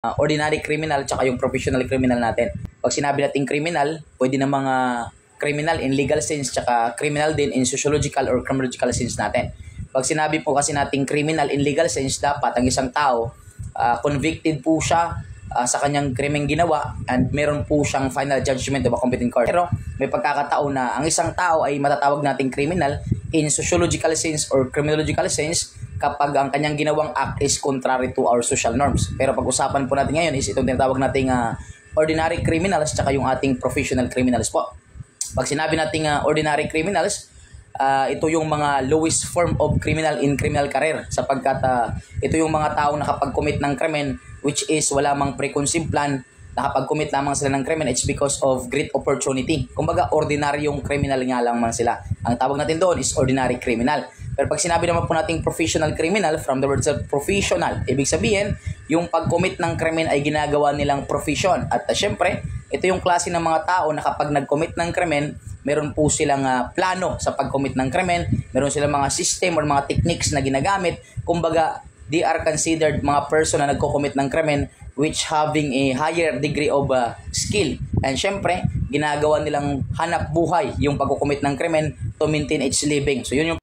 ordinary criminal tsaka yung professional criminal natin. Pag sinabi nating criminal, pwede na mga criminal in legal sense tsaka criminal din in sociological or criminological sense natin. Pag sinabi po kasi nating criminal in legal sense, dapat ang isang tao convicted po siya sa kanyang krimeng ginawa and meron po siyang final judgment of a competent court. Pero may pagkakataon na ang isang tao ay matatawag nating criminal in sociological sense or criminological sense kapag ang kanyang ginawang act is contrary to our social norms. Pero pag-usapan po natin ngayon is itong tinatawag nating ordinary criminals tsaka yung ating professional criminals po. Pag sinabi nating ordinary criminals, ito yung mga lowest form of criminal in criminal career sapagkat ito yung mga tao na kapag commit ng krimen which is wala mang preconceived plan, nakapag-commit lamang sila ng krimen, it's because of great opportunity. Kumbaga, ordinaryong criminal nga lang man sila. Ang tawag natin doon is ordinary criminal. Pero pag sinabi naman po nating professional criminal, from the word of professional, ibig sabihin, yung pag-commit ng krimen ay ginagawa nilang profession. At syempre, ito yung klase ng mga tao na kapag nag-commit ng krimen, meron po silang plano sa pag-commit ng krimen, meron silang mga system or mga techniques na ginagamit. Kumbaga, they are considered mga person na nagko-commit ng krimen which having a higher degree of skill. And syempre, ginagawa nilang hanap buhay yung pag-commit ng krimen to maintain its living. So yun yung